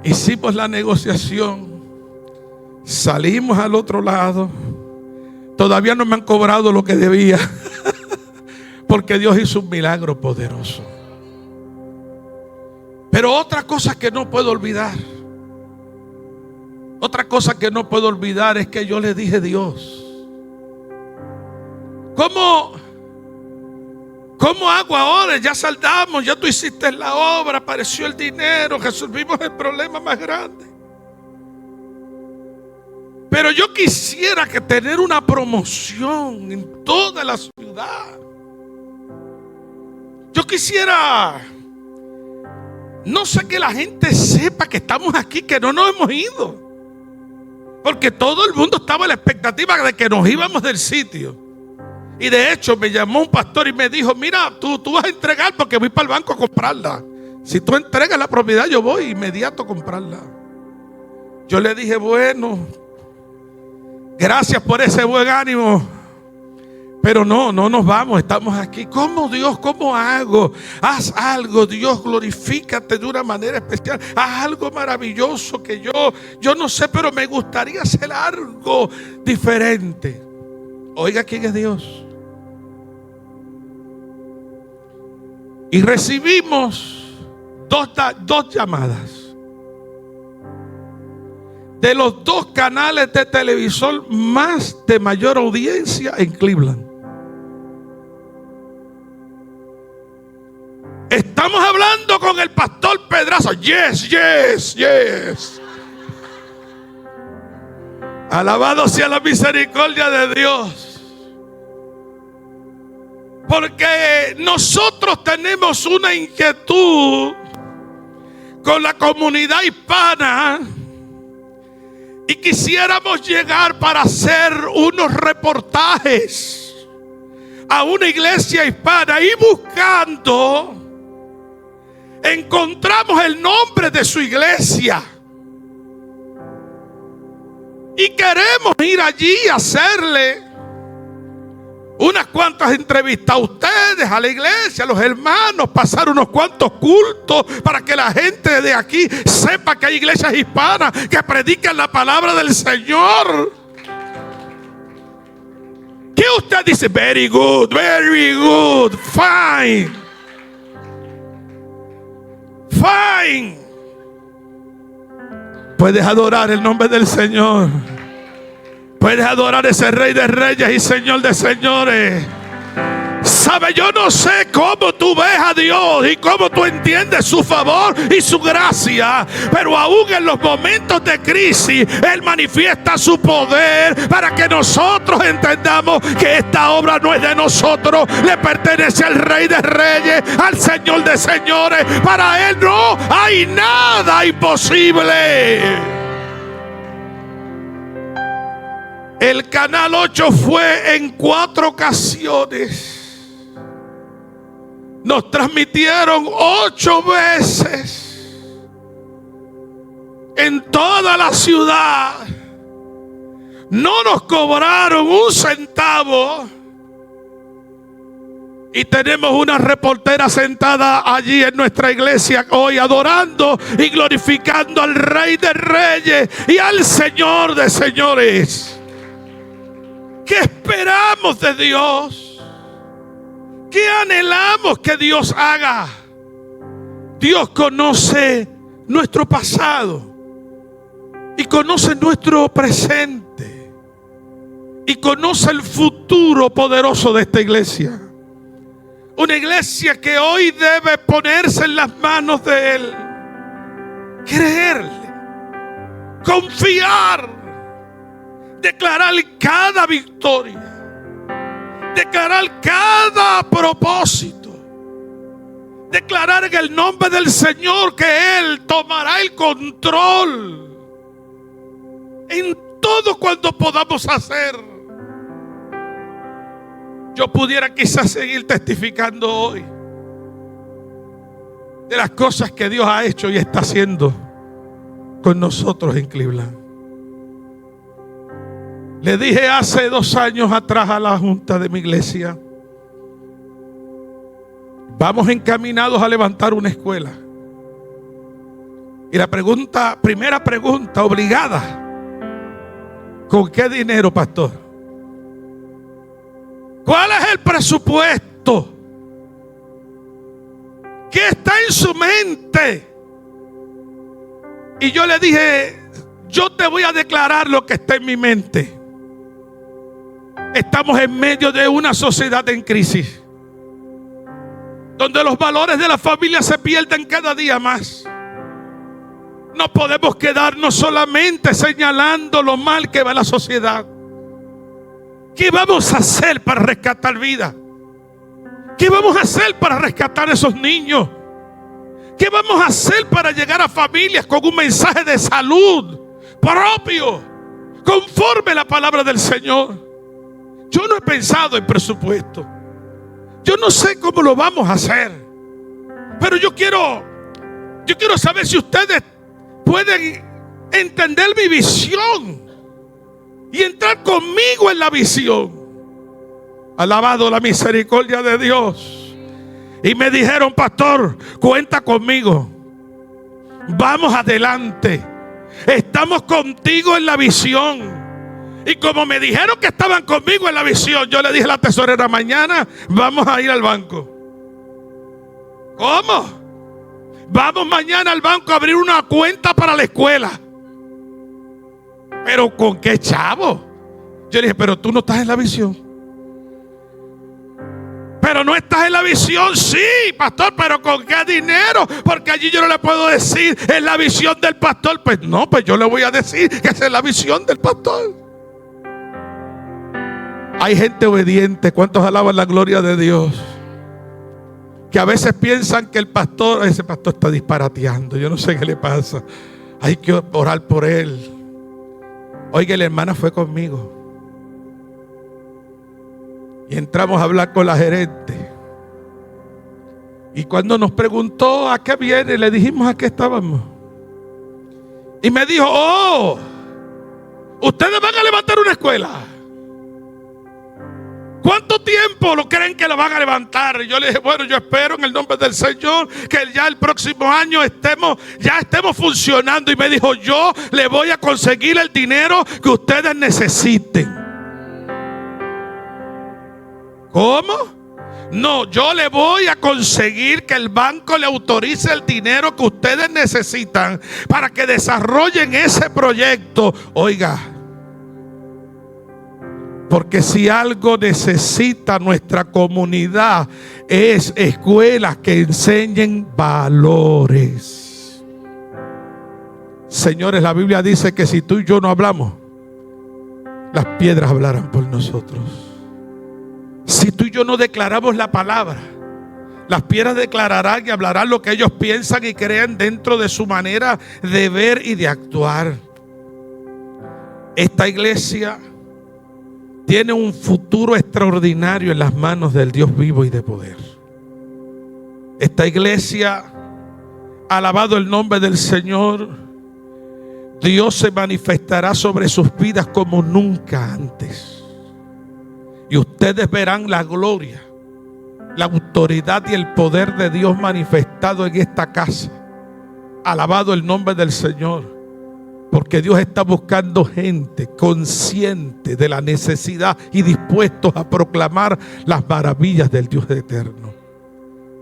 S1: Hicimos la negociación. Salimos al otro lado. Todavía no me han cobrado lo que debía. Porque Dios hizo un milagro poderoso. Pero otra cosa que no puedo olvidar. Otra cosa que no puedo olvidar es que yo le dije a Dios, ¿Cómo hago ahora? Ya saldamos, ya tú hiciste la obra, apareció el dinero, resolvimos el problema más grande. Pero yo quisiera que tener una promoción en toda la ciudad. Yo quisiera, no sé, que la gente sepa que estamos aquí, que no nos hemos ido. Porque todo el mundo estaba en la expectativa de que nos íbamos del sitio. Y de hecho me llamó un pastor y me dijo, mira, tú vas a entregar porque voy para el banco a comprarla. Si tú entregas la propiedad, yo voy inmediato a comprarla. Yo le dije, bueno, gracias por ese buen ánimo, pero no nos vamos, estamos aquí. ¿Cómo, Dios? ¿Cómo hago? Haz algo, Dios, glorifícate de una manera especial. Haz algo maravilloso que yo no sé, pero me gustaría hacer algo diferente. Oiga, ¿quién es Dios? Y recibimos dos llamadas de los dos canales de televisor más de mayor audiencia en Cleveland. Estamos hablando con el pastor Pedraza. Yes. Alabado sea la misericordia de Dios. Porque nosotros tenemos una inquietud con la comunidad hispana y quisiéramos llegar para hacer unos reportajes a una iglesia hispana, y buscando encontramos el nombre de su iglesia y queremos ir allí a hacerle unas cuantas entrevistas a ustedes, a la iglesia, a los hermanos, pasar unos cuantos cultos para que la gente de aquí sepa que hay iglesias hispanas que predican la palabra del Señor. ¿Qué usted dice? Very good, fine. Puedes adorar el nombre del Señor. Puedes adorar a ese Rey de Reyes y Señor de Señores. Sabe, yo no sé cómo tú ves a Dios y cómo tú entiendes su favor y su gracia, pero aún en los momentos de crisis Él manifiesta su poder para que nosotros entendamos que esta obra no es de nosotros, le pertenece al Rey de Reyes, al Señor de Señores. Para Él no hay nada imposible. El Canal 8 fue en 4 ocasiones. Nos transmitieron 8 veces en toda la ciudad. No nos cobraron un centavo. Y tenemos una reportera sentada allí en nuestra iglesia hoy, adorando y glorificando al Rey de Reyes y al Señor de Señores. ¿Qué esperamos de Dios? ¿Qué anhelamos que Dios haga? Dios conoce nuestro pasado y conoce nuestro presente y conoce el futuro poderoso de esta iglesia. Una iglesia que hoy debe ponerse en las manos de Él, creerle, confiar, declarar cada victoria, declarar cada propósito, declarar en el nombre del Señor que Él tomará el control en todo cuanto podamos hacer. Yo pudiera quizás seguir testificando hoy de las cosas que Dios ha hecho y está haciendo con nosotros en Cleveland. Le dije hace 2 años atrás a la junta de mi iglesia: vamos encaminados a levantar una escuela. Y la primera pregunta obligada: ¿con qué dinero, pastor? ¿Cuál es el presupuesto? ¿Qué está en su mente? Y yo le dije: yo te voy a declarar lo que está en mi mente. Estamos en medio de una sociedad en crisis, donde los valores de la familia se pierden cada día más. No podemos quedarnos solamente señalando lo mal que va la sociedad. ¿Qué vamos a hacer para rescatar vida? ¿Qué vamos a hacer para rescatar a esos niños? ¿Qué vamos a hacer para llegar a familias con un mensaje de salud propio, conforme a la palabra del Señor? Yo no he pensado en presupuesto. Yo no sé cómo lo vamos a hacer. Pero yo quiero saber si ustedes pueden entender mi visión y entrar conmigo en la visión. Alabado la misericordia de Dios. Y me dijeron: pastor, cuenta conmigo. Vamos adelante. Estamos contigo en la visión. Y como me dijeron que estaban conmigo en la visión, yo le dije a la tesorera: mañana vamos a ir al banco. ¿Cómo? Vamos mañana al banco a abrir una cuenta para la escuela. ¿Pero con qué chavo? Yo le dije: pero tú no estás en la visión. Pero no estás en la visión. Sí, pastor, pero ¿con qué dinero? Porque allí yo no le puedo decir: es la visión del pastor. Pues no, pues yo le voy a decir que esa es la visión del pastor. Hay gente obediente. ¿Cuántos alaban la gloria de Dios? Que a veces piensan que ese pastor está disparateando. Yo no sé qué le pasa. Hay que orar por él. Oiga, la hermana fue conmigo y entramos a hablar con la gerente. Y cuando nos preguntó a qué viene, le dijimos a qué estábamos. Y me dijo: oh, ustedes van a levantar una escuela. ¿Cuánto tiempo lo creen que la van a levantar? Y yo le dije: bueno, yo espero en el nombre del Señor que ya el próximo año estemos funcionando. Y me dijo: yo le voy a conseguir el dinero que ustedes necesiten. ¿Cómo? No, yo le voy a conseguir que el banco le autorice el dinero que ustedes necesitan para que desarrollen ese proyecto. Oiga, Porque si algo necesita nuestra comunidad es escuelas que enseñen valores. Señores, la Biblia dice que si tú y yo no hablamos, las piedras hablarán por nosotros. Si tú y yo no declaramos la palabra, las piedras declararán y hablarán lo que ellos piensan y creen dentro de su manera de ver y de actuar. Esta iglesia tiene un futuro extraordinario en las manos del Dios vivo y de poder. Esta iglesia, alabado el nombre del Señor, Dios se manifestará sobre sus vidas como nunca antes. Y ustedes verán la gloria, la autoridad y el poder de Dios manifestado en esta casa. Alabado el nombre del Señor. Porque Dios está buscando gente consciente de la necesidad y dispuestos a proclamar las maravillas del Dios eterno.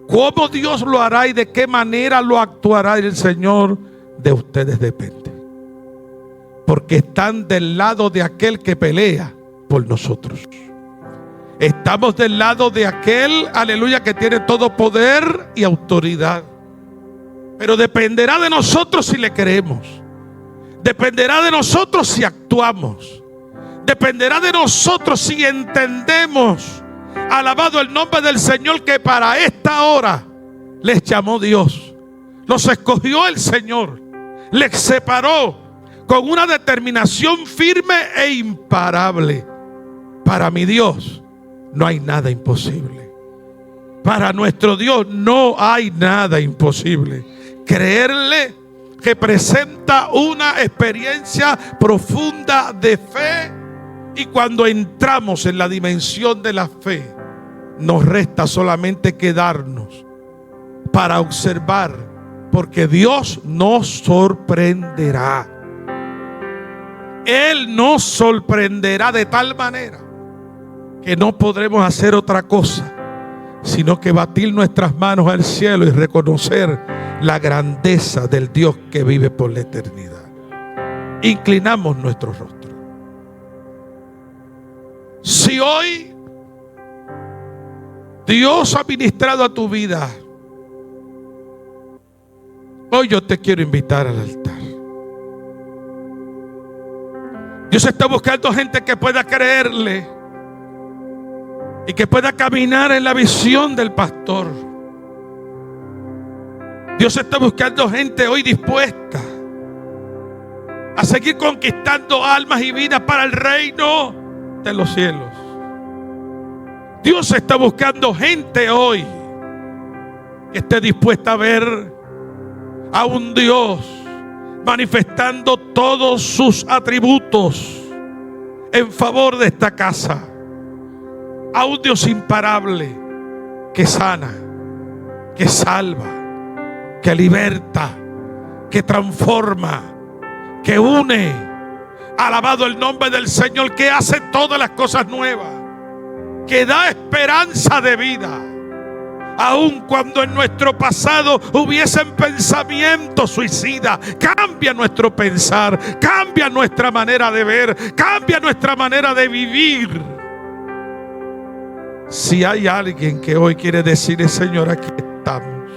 S1: ¿Cómo Dios lo hará y de qué manera lo actuará el Señor? De ustedes depende. Porque están del lado de aquel que pelea por nosotros. Estamos del lado de aquel, aleluya, que tiene todo poder y autoridad. Pero dependerá de nosotros si le creemos. Dependerá de nosotros si actuamos. Dependerá de nosotros si entendemos, alabado el nombre del Señor, que para esta hora les llamó Dios. Los escogió el Señor. Les separó con una determinación firme e imparable. Para mi Dios no hay nada imposible. Para nuestro Dios no hay nada imposible. Creerle representa una experiencia profunda de fe, y cuando entramos en la dimensión de la fe, nos resta solamente quedarnos para observar, porque Dios nos sorprenderá. Él nos sorprenderá de tal manera que no podremos hacer otra cosa sino que batir nuestras manos al cielo y reconocer la grandeza del Dios que vive por la eternidad. Inclinamos nuestro rostro. Si hoy Dios ha ministrado a tu vida, hoy yo te quiero invitar al altar. Dios está buscando gente que pueda creerle y que pueda caminar en la visión del pastor. Dios está buscando gente hoy dispuesta a seguir conquistando almas y vidas para el reino de los cielos. Dios está buscando gente hoy que esté dispuesta a ver a un Dios manifestando todos sus atributos en favor de esta casa. A un Dios imparable que sana, que salva, que liberta, que transforma, que une. Alabado el nombre del Señor, que hace todas las cosas nuevas, que da esperanza de vida. Aun cuando en nuestro pasado hubiesen pensamientos suicidas, cambia nuestro pensar, cambia nuestra manera de ver, cambia nuestra manera de vivir. Si hay alguien que hoy quiere decirle: Señor, aquí estamos,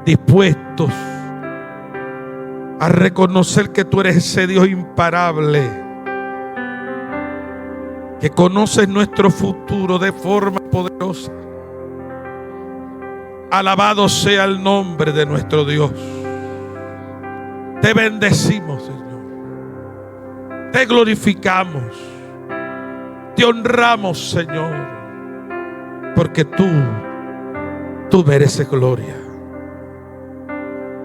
S1: dispuestos a reconocer que tú eres ese Dios imparable, que conoces nuestro futuro de forma poderosa. Alabado sea el nombre de nuestro Dios. Te bendecimos, Señor. Te glorificamos. Te honramos, Señor, porque tú mereces gloria.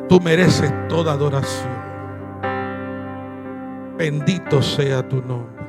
S1: Tú mereces toda adoración. Bendito sea tu nombre.